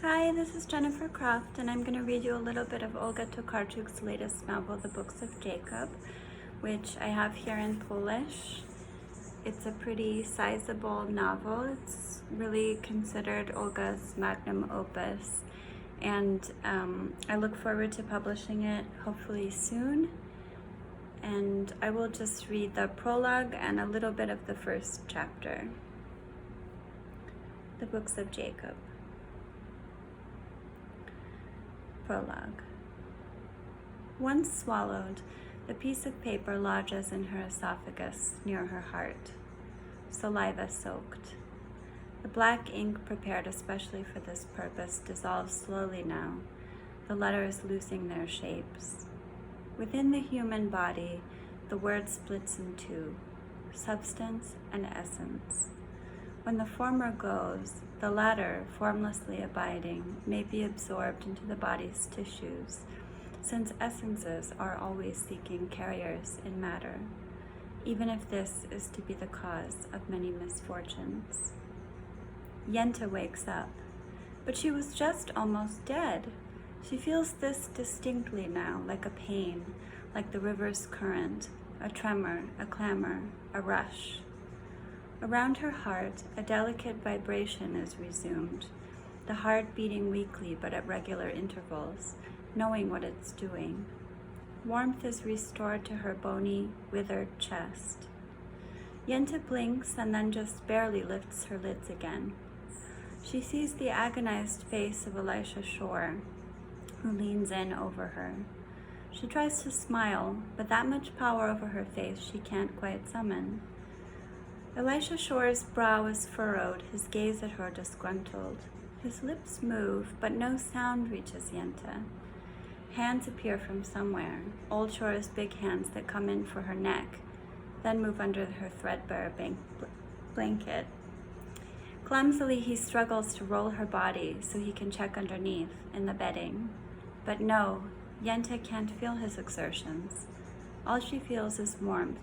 Hi, this is Jennifer Croft, and I'm going to read you a little bit of Olga Tokarczuk's latest novel, The Books of Jacob, which I have here in Polish. It's a pretty sizable novel. It's really considered Olga's magnum opus, and I look forward to publishing it hopefully soon. And I will just read the prologue and a little bit of the first chapter. The Books of Jacob. Prologue. Once swallowed, the piece of paper lodges in her esophagus near her heart, saliva soaked. The black ink prepared especially for this purpose dissolves slowly now, the letters losing their shapes. Within the human body, the word splits in two, substance and essence. When the former goes, the latter, formlessly abiding, may be absorbed into the body's tissues, since essences are always seeking carriers in matter, even if this is to be the cause of many misfortunes. Yenta wakes up, but she was just almost dead. She feels this distinctly now, like a pain, like the river's current, a tremor, a clamor, a rush. Around her heart, a delicate vibration is resumed, the heart beating weakly but at regular intervals, knowing what it's doing. Warmth is restored to her bony, withered chest. Yenta blinks and then just barely lifts her lids again. She sees the agonized face of Elisha Shore, who leans in over her. She tries to smile, but that much power over her face she can't quite summon. Elisha Shore's brow is furrowed, his gaze at her disgruntled. His lips move, but no sound reaches Yenta. Hands appear from somewhere, Old Shore's big hands that come in for her neck, then move under her threadbare blanket. Clumsily, he struggles to roll her body so he can check underneath, in the bedding. But no, Yenta can't feel his exertions. All she feels is warmth,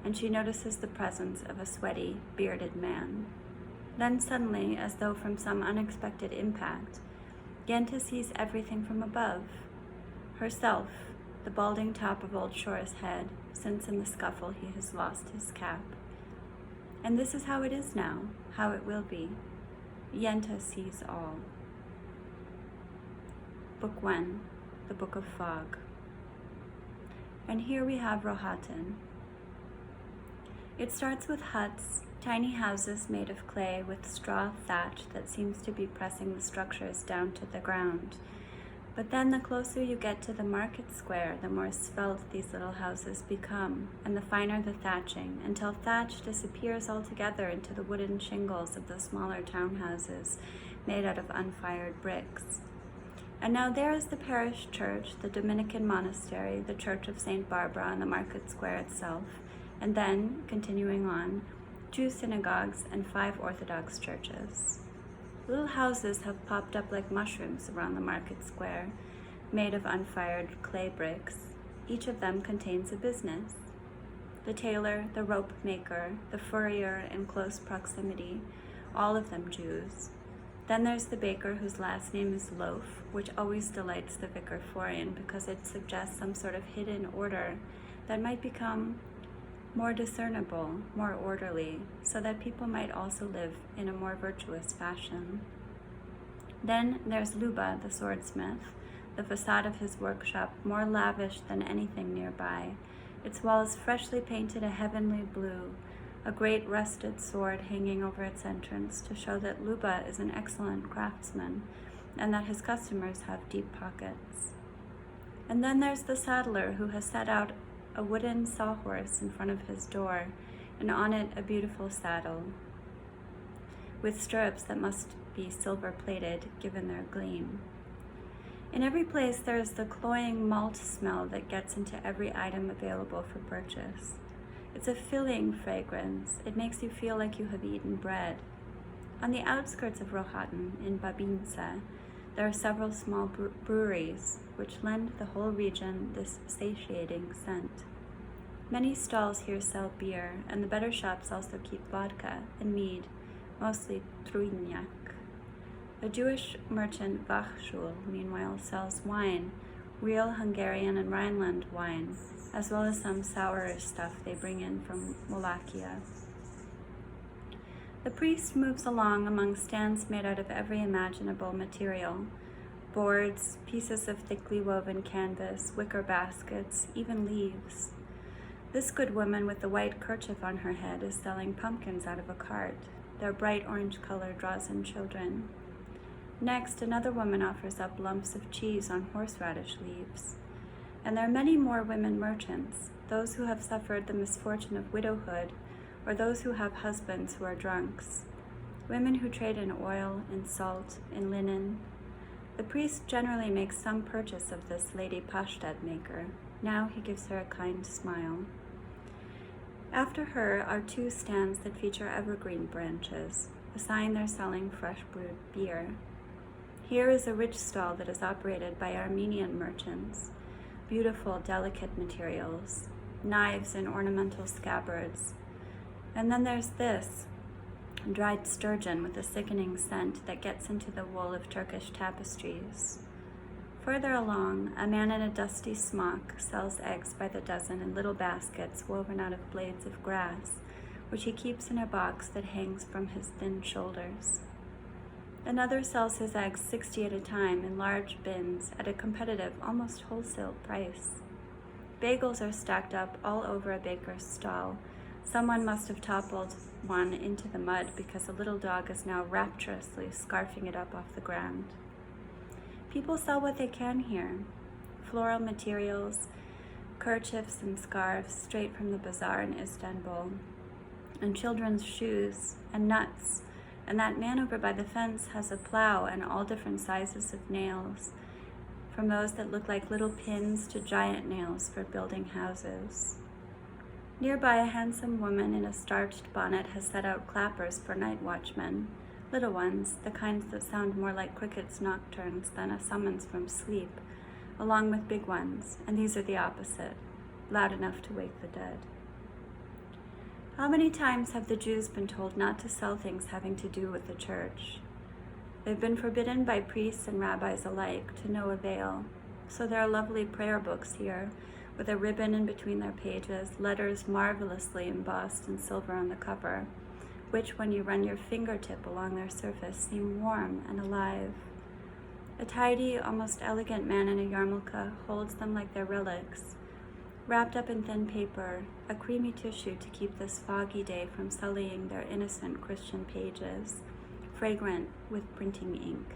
and she notices the presence of a sweaty, bearded man. Then suddenly, as though from some unexpected impact, Yenta sees everything from above. Herself, the balding top of Old Shore's head, since in the scuffle he has lost his cap. And this is how it is now, how it will be. Yenta sees all. Book 1, The Book of Fog. And here we have Rohatyn. It starts with huts, tiny houses made of clay with straw thatch that seems to be pressing the structures down to the ground. But then the closer you get to the market square, the more svelte these little houses become, and the finer the thatching, until thatch disappears altogether into the wooden shingles of the smaller townhouses made out of unfired bricks. And now there is the parish church, the Dominican monastery, the church of St. Barbara, and the market square itself, and then, continuing on, 2 synagogues and 5 Orthodox churches. Little houses have popped up like mushrooms around the market square, made of unfired clay bricks. Each of them contains a business. The tailor, the rope maker, the furrier in close proximity, all of them Jews. Then there's the baker whose last name is Loaf, which always delights the vicar foreign because it suggests some sort of hidden order that might become more discernible, more orderly, so that people might also live in a more virtuous fashion. Then there's Luba, the swordsmith, the facade of his workshop more lavish than anything nearby, its walls freshly painted a heavenly blue, a great rusted sword hanging over its entrance to show that Luba is an excellent craftsman and that his customers have deep pockets. And then there's the saddler who has set out a wooden sawhorse in front of his door, and on it a beautiful saddle, with stirrups that must be silver-plated given their gleam. In every place there is the cloying malt smell that gets into every item available for purchase. It's a filling fragrance. It makes you feel like you have eaten bread. On the outskirts of Rohatyn, in Babince, there are several small breweries which lend the whole region this satiating scent. Many stalls here sell beer, and the better shops also keep vodka and mead, mostly Trujniak. The Jewish merchant Wachschul, meanwhile, sells wine, real Hungarian and Rhineland wine, as well as some sourer stuff they bring in from Wallachia. The priest moves along among stands made out of every imaginable material: boards, pieces of thickly woven canvas, wicker baskets, even leaves. This good woman with the white kerchief on her head is selling pumpkins out of a cart. Their bright orange color draws in children. Next, another woman offers up lumps of cheese on horseradish leaves. And there are many more women merchants, those who have suffered the misfortune of widowhood, or those who have husbands who are drunks. Women who trade in oil, in salt, in linen. The priest generally makes some purchase of this lady pashtet maker. Now he gives her a kind smile. After her are two stands that feature evergreen branches, a sign they're selling fresh brewed beer. Here is a rich stall that is operated by Armenian merchants. Beautiful, delicate materials, knives and ornamental scabbards. And then there's this, dried sturgeon with a sickening scent that gets into the wool of Turkish tapestries. Further along, a man in a dusty smock sells eggs by the dozen in little baskets woven out of blades of grass, which he keeps in a box that hangs from his thin shoulders. Another sells his eggs 60 at a time in large bins at a competitive, almost wholesale price. Bagels are stacked up all over a baker's stall. Someone must have toppled one into the mud because a little dog is now rapturously scarfing it up off the ground. People sell what they can here: floral materials, kerchiefs and scarves straight from the bazaar in Istanbul, and children's shoes and nuts. And that man over by the fence has a plow and all different sizes of nails, from those that look like little pins to giant nails for building houses. Nearby, a handsome woman in a starched bonnet has set out clappers for night watchmen, little ones, the kinds that sound more like crickets' nocturnes than a summons from sleep, along with big ones, and these are the opposite, loud enough to wake the dead. How many times have the Jews been told not to sell things having to do with the church? They've been forbidden by priests and rabbis alike, to no avail. So there are lovely prayer books here, with a ribbon in between their pages, letters marvelously embossed in silver on the cover, which, when you run your fingertip along their surface, seem warm and alive. A tidy, almost elegant man in a yarmulke holds them like they're relics, wrapped up in thin paper, a creamy tissue to keep this foggy day from sullying their innocent Christian pages, fragrant with printing ink.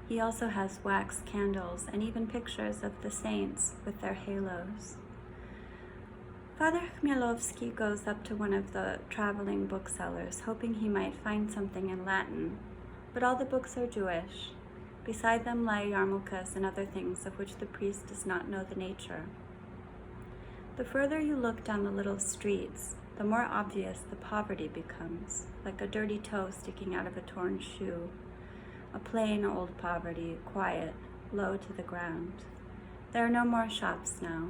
He also has wax candles and even pictures of the saints with their halos. Father Chmielowski goes up to one of the traveling booksellers, hoping he might find something in Latin, but all the books are Jewish. Beside them lie yarmulkes and other things of which the priest does not know the nature. The further you look down the little streets, the more obvious the poverty becomes, like a dirty toe sticking out of a torn shoe. A plain old poverty, quiet, low to the ground. There are no more shops now,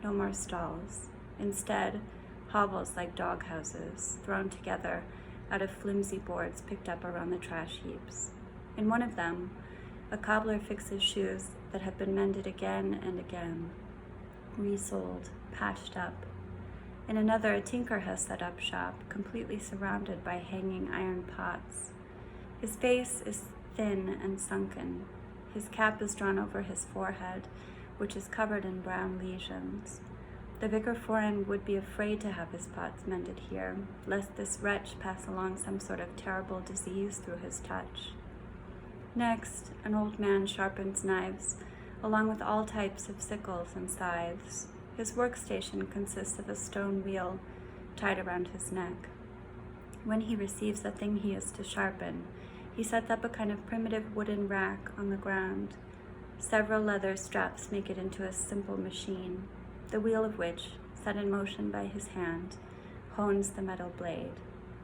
no more stalls. Instead, hovels like dog houses, thrown together out of flimsy boards picked up around the trash heaps. In one of them, a cobbler fixes shoes that have been mended again and again, resoled, patched up. In another, a tinker has set up shop, completely surrounded by hanging iron pots. His face is thin and sunken. His cap is drawn over his forehead, which is covered in brown lesions. The vicar foreign would be afraid to have his pots mended here, lest this wretch pass along some sort of terrible disease through his touch. Next, an old man sharpens knives, along with all types of sickles and scythes. His workstation consists of a stone wheel tied around his neck. When he receives the thing he is to sharpen, he sets up a kind of primitive wooden rack on the ground. Several leather straps make it into a simple machine, the wheel of which, set in motion by his hand, hones the metal blade.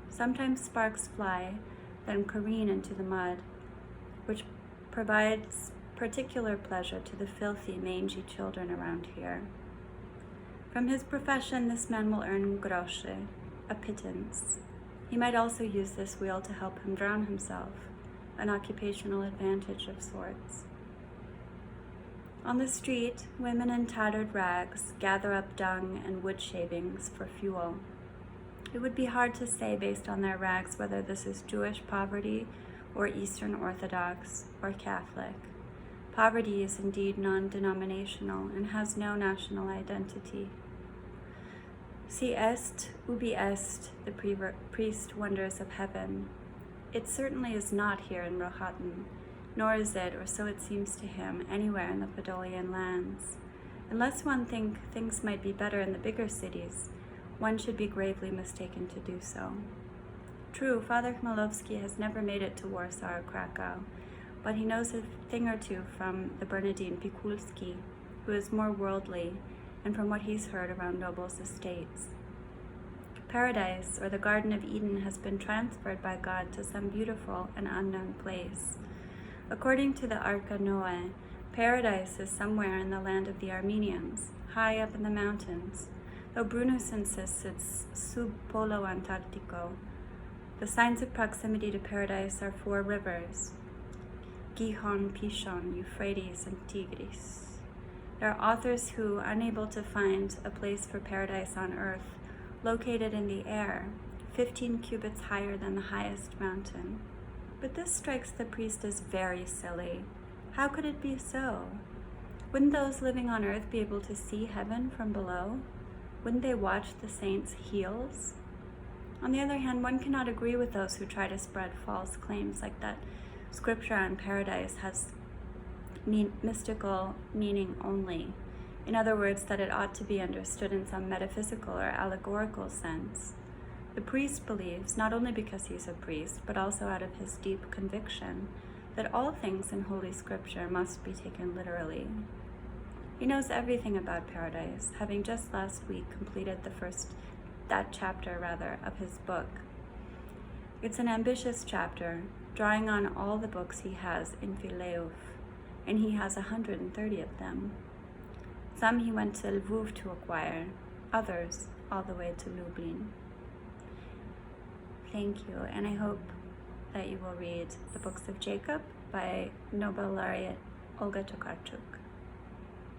Sometimes sparks fly, then careen into the mud, which provides particular pleasure to the filthy, mangy children around here. From his profession, this man will earn grosze, a pittance. He might also use this wheel to help him drown himself. an occupational advantage of sorts. On the street, women in tattered rags gather up dung and wood shavings for fuel. It would be hard to say based on their rags whether this is Jewish poverty or Eastern Orthodox or Catholic. Poverty is indeed non-denominational and has no national identity. Si est, ubi est, the priest wonders of heaven. It certainly is not here in Rohatyn, nor is it, or so it seems to him, anywhere in the Podolian lands. Unless one thinks things might be better in the bigger cities, one should be gravely mistaken to do so. True, Father Chmielowski has never made it to Warsaw or Krakow, but he knows a thing or two from the Bernardine Pikulski, who is more worldly, and from what he's heard around nobles' estates. Paradise, or the Garden of Eden, has been transferred by God to some beautiful and unknown place. According to the Arca Noe, paradise is somewhere in the land of the Armenians, high up in the mountains, though Brunus insists it's sub polo Antarctico. The signs of proximity to paradise are 4 rivers, Gihon, Pishon, Euphrates, and Tigris. There are authors who, unable to find a place for paradise on earth, located in the air, 15 cubits higher than the highest mountain. But this strikes the priest as very silly. How could it be so? Wouldn't those living on earth be able to see heaven from below? Wouldn't they watch the saints' heels? On the other hand, one cannot agree with those who try to spread false claims like that scripture on paradise has mystical meaning only. In other words, that it ought to be understood in some metaphysical or allegorical sense. The priest believes, not only because he's a priest, but also out of his deep conviction, that all things in Holy Scripture must be taken literally. He knows everything about paradise, having just last week completed that chapter of his book. It's an ambitious chapter, drawing on all the books he has in Phileuf, and he has 130 of them. Some he went to Lviv to acquire, others all the way to Lublin. Thank you, and I hope that you will read the Books of Jacob by Nobel laureate Olga Tokarczuk.